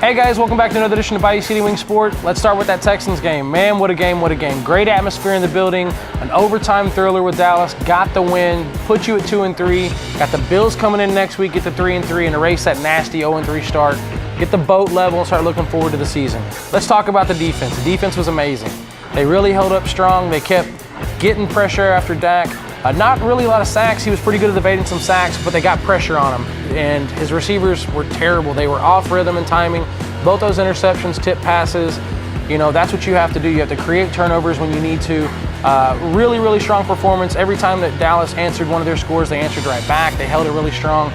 Hey guys, welcome back to another edition of Bayou City Wing Sport. Let's start with that Texans game. Man, what a game, what a game. Great atmosphere in the building, an overtime thriller with Dallas, got the win, put you at 2-3, got the Bills coming in next week, get to 3-3 and erase that nasty 0-3 start, get the boat level and start looking forward to the season. Let's talk about the defense. The defense was amazing. They really held up strong. They kept getting pressure after Dak. Not really a lot of sacks. He was pretty good at evading some sacks, but they got pressure on him. And his receivers were terrible. They were off rhythm and timing. Both those interceptions, tip passes, you know, that's what you have to do. You have to create turnovers when you need to. Really, really strong performance. Every time that Dallas answered one of their scores, they answered right back. They held it really strong.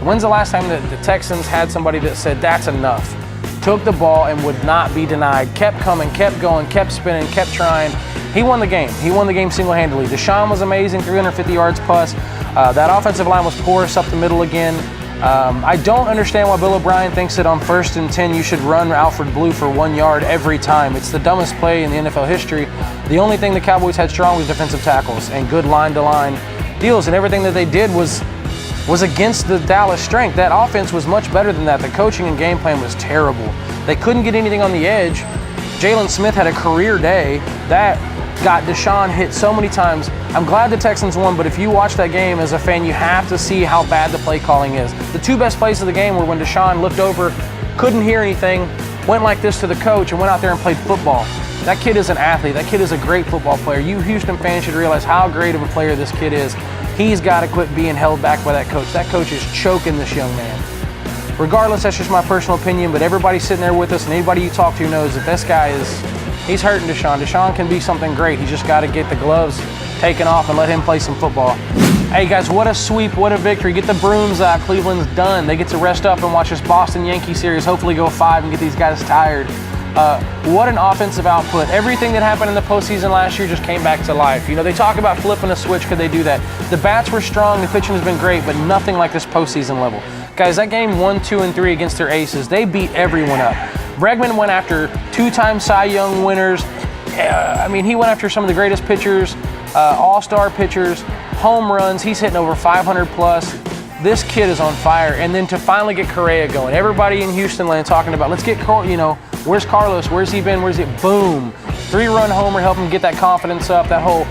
When's the last time that the Texans had somebody that said, that's enough? Took the ball and would not be denied. Kept coming, kept going, kept spinning, kept trying. He won the game. He won the game single-handedly. Deshaun was amazing, 350 yards plus. That offensive line was porous up the middle again. I don't understand why Bill O'Brien thinks that on 1st and 10 you should run Alfred Blue for 1 yard every time. It's the dumbest play in the NFL history. The only thing the Cowboys had strong was defensive tackles and good line-to-line deals, and everything that they did was against the Dallas strength. That offense was much better than that. The coaching and game plan was terrible. They couldn't get anything on the edge. Jalen Smith had a career day. That got Deshaun hit so many times. I'm glad the Texans won, but if you watch that game as a fan, you have to see how bad the play calling is. The two best plays of the game were when Deshaun looked over, couldn't hear anything, went like this to the coach, and went out there and played football. That kid is an athlete. That kid is a great football player. You Houston fans should realize how great of a player this kid is. He's got to quit being held back by that coach. That coach is choking this young man. Regardless, that's just my personal opinion, but everybody sitting there with us and anybody you talk to knows that this guy he's hurting Deshaun. Deshaun can be something great. He's just got to get the gloves taken off and let him play some football. Hey guys, what a sweep, what a victory. Get the brooms out. Cleveland's done. They get to rest up and watch this Boston Yankee series, hopefully go 5 and get these guys tired. What an offensive output. Everything that happened in the postseason last year just came back to life. You know, they talk about flipping a switch. Could they do that? The bats were strong. The pitching has been great, but nothing like this postseason level. Guys, that game 1, 2, and 3 against their aces, they beat everyone up. Bregman went after 2-time Cy Young winners. I mean, he went after some of the greatest pitchers, all-star pitchers, home runs. He's hitting over 500 plus. This kid is on fire. And then to finally get Correa going, everybody in Houston land talking about, let's get, where's Carlos? Where's he been? Where's he? Boom. 3-run homer, help him get that confidence up. That whole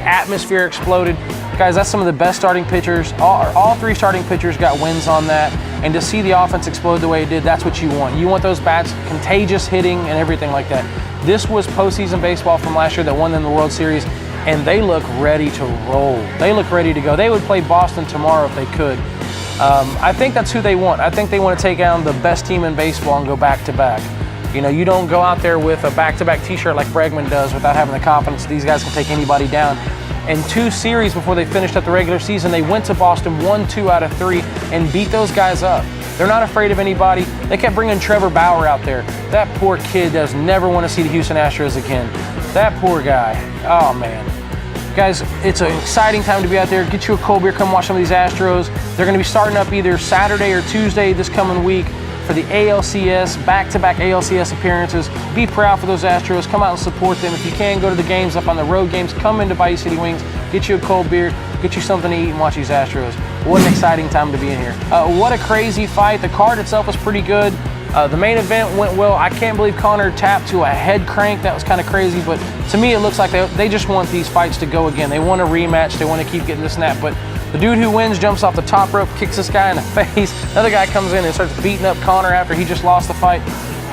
atmosphere exploded. Guys, that's some of the best starting pitchers. All 3 starting pitchers got wins on that. And to see the offense explode the way it did, that's what you want. You want those bats, contagious hitting and everything like that. This was postseason baseball from last year that won them the World Series, and they look ready to roll. They look ready to go. They would play Boston tomorrow if they could. I think that's who they want. I think they want to take down the best team in baseball and go back-to-back. You know, you don't go out there with a back-to-back t-shirt like Bregman does without having the confidence that these guys can take anybody down. In 2 series before they finished up the regular season, they went to Boston, won 2 out of 3, and beat those guys up. They're not afraid of anybody. They kept bringing Trevor Bauer out there. That poor kid does never want to see the Houston Astros again. That poor guy. Oh, man. Guys, it's an exciting time to be out there. Get you a cold beer, come watch some of these Astros. They're going to be starting up either Saturday or Tuesday this coming week for the ALCS, back-to-back ALCS appearances. Be proud for those Astros. Come out and support them. If you can, go to the games up on the road games. Come into Bayou City Wings, get you a cold beer, get you something to eat, and watch these Astros. What an exciting time to be in here. What a crazy fight. The card itself was pretty good. The main event went well. I can't believe Connor tapped to a head crank. That was kind of crazy, but to me it looks like they just want these fights to go again. They want a rematch. They want to keep getting the snap, but the dude who wins jumps off the top rope, kicks this guy in the face. Another guy comes in and starts beating up Connor after he just lost the fight.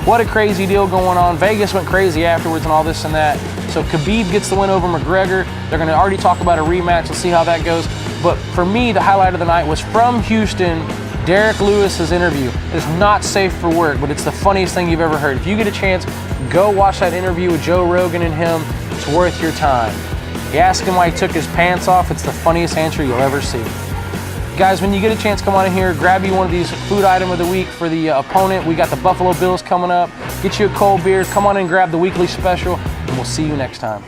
What a crazy deal going on. Vegas went crazy afterwards and all this and that. So Khabib gets the win over McGregor. They're going to already talk about a rematch. Let's see how that goes. But for me, the highlight of the night was from Houston, Derek Lewis's interview. It's not safe for work, but it's the funniest thing you've ever heard. If you get a chance, go watch that interview with Joe Rogan and him. It's worth your time. You ask him why he took his pants off, it's the funniest answer you'll ever see. Guys, when you get a chance, come on in here, grab you one of these food item of the week for the opponent. We got the Buffalo Bills coming up. Get you a cold beer, come on in and grab the weekly special, and we'll see you next time.